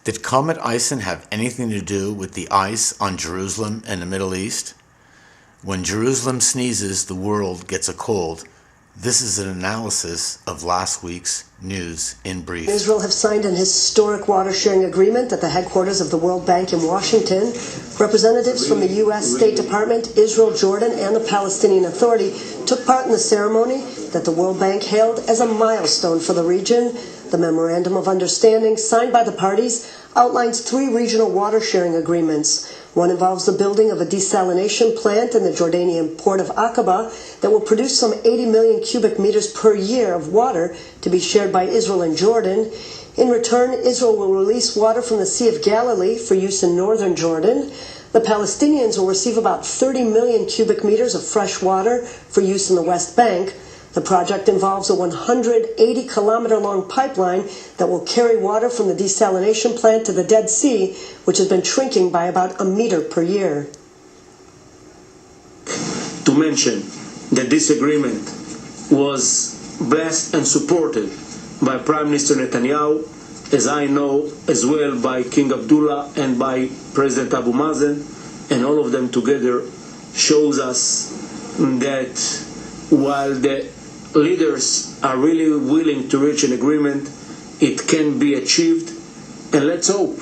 Did Comet ISON have anything to do with the ice on Jerusalem and the Middle East? When Jerusalem sneezes, the world gets a cold. This is an analysis of last week's news in brief. Israel have signed an historic water-sharing agreement at the headquarters of the World Bank in Washington. Representatives from the U.S. State Department, Israel, Jordan, and the Palestinian Authority took part in the ceremony that the World Bank hailed as a milestone for the region. The Memorandum of Understanding, signed by the parties, outlines 3 regional water-sharing agreements. One involves the building of a desalination plant in the Jordanian port of Aqaba that will produce some 80 million cubic meters per year of water to be shared by Israel and Jordan. In return, Israel will release water from the Sea of Galilee for use in northern Jordan. The Palestinians will receive about 30 million cubic meters of fresh water for use in the West Bank. The project involves a 180-kilometer-long pipeline that will carry water from the desalination plant to the Dead Sea, which has been shrinking by about a meter per year. To mention that this agreement was blessed and supported by Prime Minister Netanyahu, as I know, as well by King Abdullah and by President Abu Mazen, and all of them together shows us that while the leaders are really willing to reach an agreement, it can be achieved, and let's hope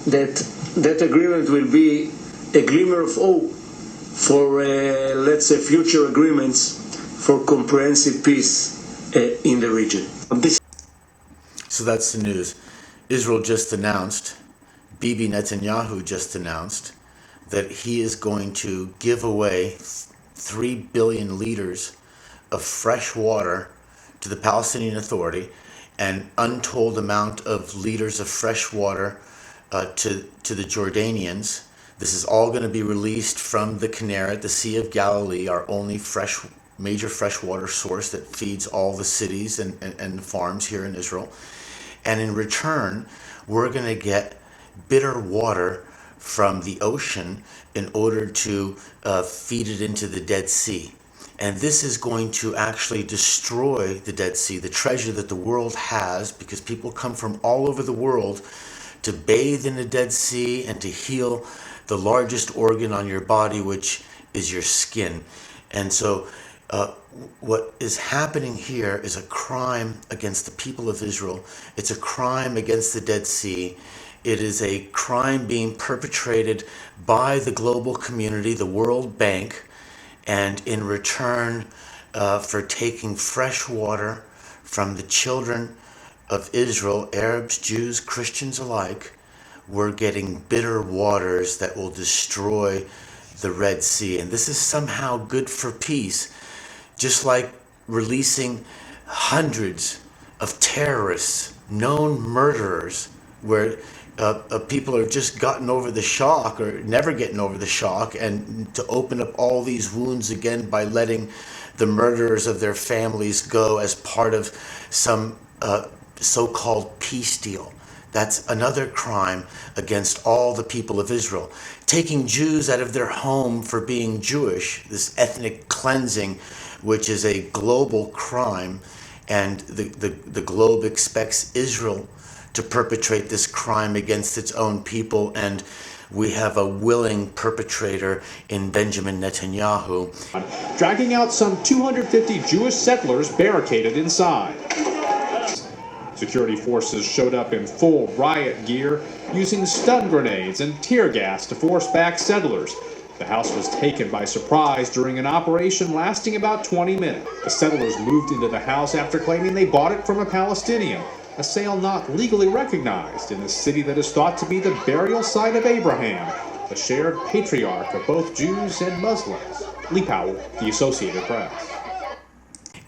that that agreement will be a glimmer of hope for, let's say, future agreements for comprehensive peace in the region. So that's the news. Israel just announced, Bibi Netanyahu just announced, that he is going to give away 3 billion liters of fresh water to the Palestinian Authority, and untold amount of liters of fresh water to the Jordanians. This is all going to be released from the Kinneret, the Sea of Galilee, our only major freshwater source that feeds all the cities and the farms here in Israel. And in return, we're going to get bitter water from the ocean in order to feed it into the Dead Sea. And this is going to actually destroy the Dead Sea, the treasure that the world has, because people come from all over the world to bathe in the Dead Sea and to heal the largest organ on your body, which is your skin. And so what is happening here is a crime against the people of Israel. It's a crime against the Dead Sea. It is a crime being perpetrated by the global community, the World Bank, and in return for taking fresh water from the children of Israel, Arabs, Jews, Christians alike, we're getting bitter waters that will destroy the Red Sea. And this is somehow good for peace, just like releasing hundreds of terrorists, known murderers, where people have just gotten over the shock or never getting over the shock, and to open up all these wounds again by letting the murderers of their families go as part of some so-called peace deal. That's another crime against all the people of Israel. Taking Jews out of their home for being Jewish, this ethnic cleansing, which is a global crime, and the globe expects Israel to perpetrate this crime against its own people, and we have a willing perpetrator in Benjamin Netanyahu. Dragging out some 250 Jewish settlers barricaded inside. Security forces showed up in full riot gear, using stun grenades and tear gas to force back settlers. The house was taken by surprise during an operation lasting about 20 minutes. The settlers moved into the house after claiming they bought it from a Palestinian, a sale not legally recognized in the city that is thought to be the burial site of Abraham, the shared patriarch of both Jews and Muslims. Lee Powell, The Associated Press.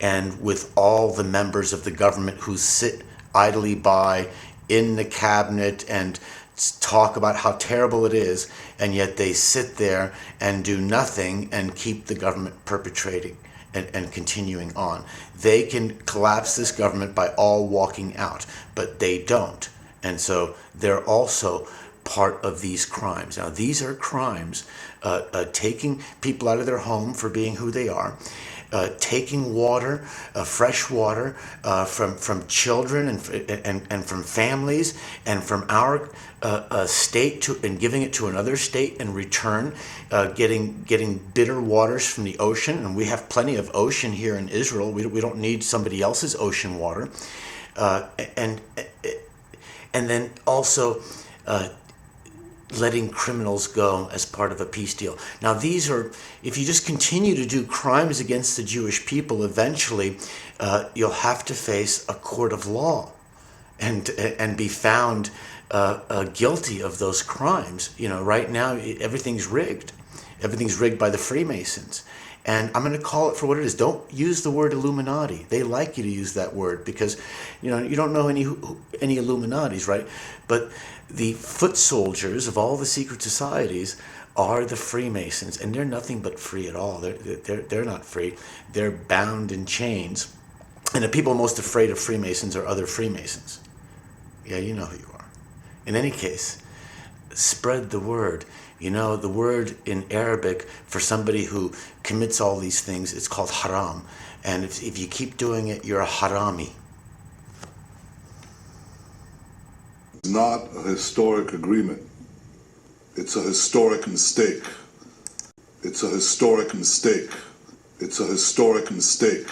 And with all the members of the government who sit idly by in the cabinet and talk about how terrible it is, and yet they sit there and do nothing and keep the government perpetrating and continuing on. They can collapse this government by all walking out, but they don't. And so they're also part of these crimes. Now, these are crimes, taking people out of their home for being who they are, taking water, fresh water, from children and from families and from our state and giving it to another state in return, getting bitter waters from the ocean, and we have plenty of ocean here in Israel. We don't need somebody else's ocean water, and then also letting criminals go as part of a peace deal. Now these are, if you just continue to do crimes against the Jewish people, eventually you'll have to face a court of law and be found guilty of those crimes. You know, right now everything's rigged. Everything's rigged by the Freemasons. And I'm going to call it for what it is. Don't use the word Illuminati. They like you to use that word because, you know, you don't know any Illuminatis, right? But the foot soldiers of all the secret societies are the Freemasons, and they're nothing but free at all. They're not free. They're bound in chains. And the people most afraid of Freemasons are other Freemasons. Yeah, you know who you are. In any case, spread the word. You know, the word in Arabic for somebody who commits all these things, it's called haram. And if you keep doing it, you're a harami. It's not a historic agreement. It's a historic mistake. It's a historic mistake. It's a historic mistake.